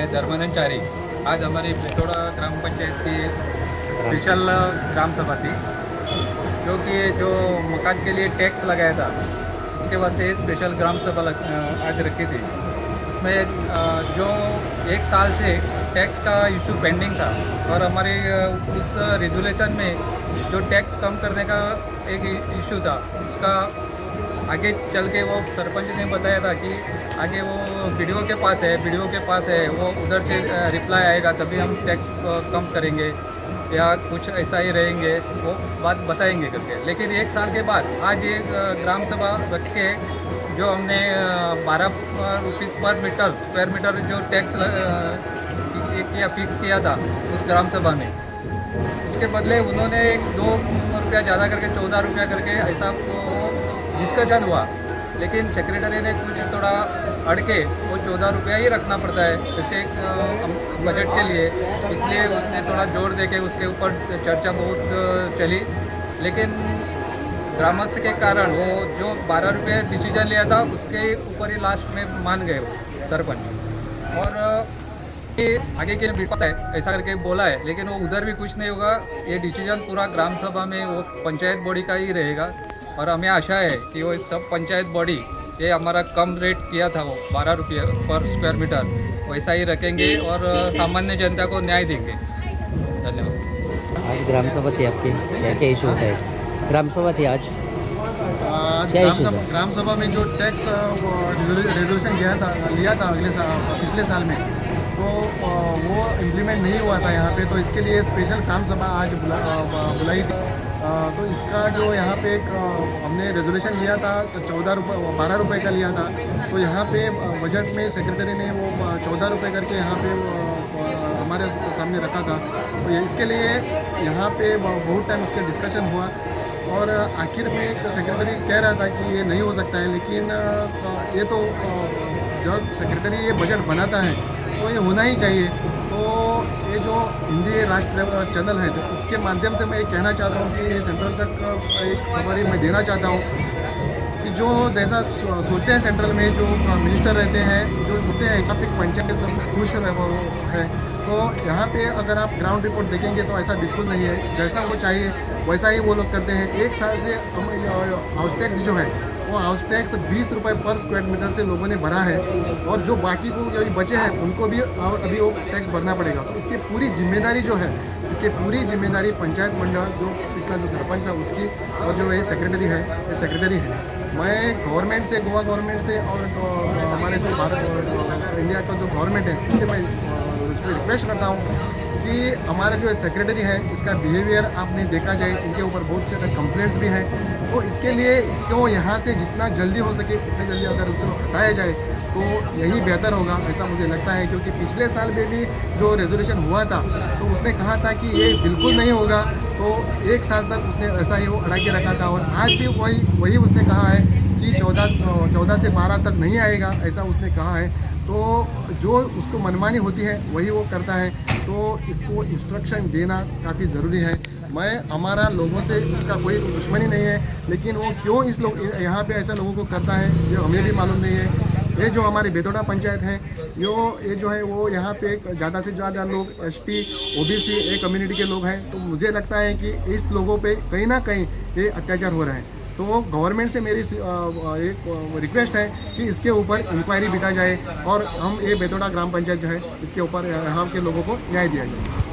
धर्मानंद चारी। आज हमारी बेतोड़ा ग्राम पंचायत की स्पेशल ग्राम सभा थी, क्योंकि जो मकान के लिए टैक्स लगाया था उसके वास्ते स्पेशल ग्राम सभा आज रखी थी। उसमें जो एक साल से टैक्स का इशू पेंडिंग था और हमारे उस रेजुलेशन में जो टैक्स कम करने का एक इशू था, उसका आगे चल के वो सरपंच ने बताया था कि आगे वो बीडीओ के पास है, वो उधर से रिप्लाई आएगा तभी हम टैक्स कम करेंगे या कुछ ऐसा ही रहेंगे, वो बात बताएंगे करके। लेकिन एक साल के बाद आज ये ग्राम सभा रख के जो हमने 12 रुपये पर मीटर स्क्वायर मीटर जो टैक्स फिक्स किया था उस ग्राम सभा में, उसके बदले उन्होंने 2 रुपया ज़्यादा करके 14 रुपया करके ऐसा डिस्कशन हुआ। लेकिन सेक्रेटरी ने कुछ थोड़ा अड़के वो 14 रुपया ही रखना पड़ता है जैसे बजट के लिए, इसलिए उसने थोड़ा जोर दे के उसके ऊपर चर्चा बहुत चली। लेकिन ग्रामस्थ के कारण वो जो 12 रुपये डिसीजन लिया था उसके ऊपर ही लास्ट में मान गए वो सरपंच। और ये आगे के लिए पता है ऐसा करके बोला है, लेकिन वो उधर भी कुछ नहीं होगा। ये डिसीजन पूरा ग्राम सभा में वो पंचायत बॉडी का ही रहेगा और हमें आशा है कि वो सब पंचायत बॉडी ये हमारा कम रेट किया था वो 12 रुपये पर स्क्वायर मीटर वैसा ही रखेंगे और सामान्य जनता को न्याय देंगे। धन्यवाद। आज ग्राम सभा थी आपकी, क्या क्या इशू होता है? ग्राम सभा थी आज क्या इशू था? ग्राम सभा में जो टैक्स रेजोल्यूशन लिया था पिछले साल में, तो वो इम्प्लीमेंट नहीं हुआ था यहाँ पे, तो इसके लिए स्पेशल ग्राम सभा आज बुलाई थी। तो इसका जो यहाँ पे एक हमने रेजोल्यूशन लिया था तो 12 रुपये का लिया था, तो यहाँ पे बजट में सेक्रेटरी ने वो 14 रुपये करके यहाँ पे हमारे सामने रखा था। तो इसके लिए यहाँ पे बहुत टाइम उसके डिस्कशन हुआ और आखिर में एक सेक्रेटरी कह रहा था कि ये नहीं हो सकता है, लेकिन ये तो जब सेक्रेटरी ये बजट बनाता है तो ये होना ही चाहिए। तो ये जो हिंदी राष्ट्र चैनल है तो इसके माध्यम से मैं ये कहना चाहता हूँ कि सेंट्रल तक एक खबर मैं देना चाहता हूँ कि जो जैसा सोचते हैं सेंट्रल में जो मिनिस्टर रहते हैं, जो सोचते हैं यहाँ पे पंचायत सब खुश है, तो यहाँ पे अगर आप ग्राउंड रिपोर्ट देखेंगे तो ऐसा बिल्कुल नहीं है। जैसा वो चाहिए वैसा ही वो लोग करते हैं। एक साल से हाउस टैक्स जो है वो हाउस टैक्स 20 रुपये पर स्क्वायर मीटर से लोगों ने भरा है और जो बाकी को जो बचे हैं उनको भी अभी वो टैक्स भरना पड़ेगा। तो इसकी पूरी जिम्मेदारी जो है, इसकी पूरी जिम्मेदारी पंचायत मंडल जो पिछला जो सरपंच था उसकी और जो ये सेक्रेटरी है, ये सेक्रेटरी है। मैं गवर्नमेंट से, गोवा गवर्नमेंट से और हमारे जो भारत इंडिया का जो गवर्नमेंट है उससे मैं रिक्वेस्ट करता हूँ कि हमारा जो सेक्रेटरी है इसका बिहेवियर आपने देखा जाए, इनके ऊपर बहुत से कंप्लेंट्स भी हैं। तो इसके लिए इसको यहाँ से जितना जल्दी हो सके उतने जल्दी अगर उसको हटाया जाए तो यही बेहतर होगा, ऐसा मुझे लगता है। क्योंकि पिछले साल में भी जो रेजोल्यूशन हुआ था तो उसने कहा था कि ये बिल्कुल नहीं होगा, तो एक साल तक उसने ऐसा ही वो अड़ा के रखा था और आज भी वही उसने कहा है कि 14 से 12 तक नहीं आएगा, ऐसा उसने कहा है। तो जो उसको मनमानी होती है वही वो करता है, तो इसको इंस्ट्रक्शन देना काफ़ी ज़रूरी है। मैं हमारा लोगों से उसका कोई दुश्मनी नहीं है, लेकिन वो क्यों यहाँ पे ऐसा लोगों को करता है ये हमें भी मालूम नहीं है। ये जो हमारी बेतोड़ा पंचायत है ये जो है वो यहाँ पे ज़्यादा से ज़्यादा लोग ST OBC ए कम्युनिटी के लोग हैं, तो मुझे लगता है कि इस लोगों पे कहीं ना कहीं ये अत्याचार हो रहा है। तो गवर्नमेंट से मेरी एक रिक्वेस्ट है कि इसके ऊपर इंक्वायरी बिठा जाए और हम ये बेतोड़ा ग्राम पंचायत जो है इसके ऊपर यहाँ के लोगों को न्याय दिया जाए।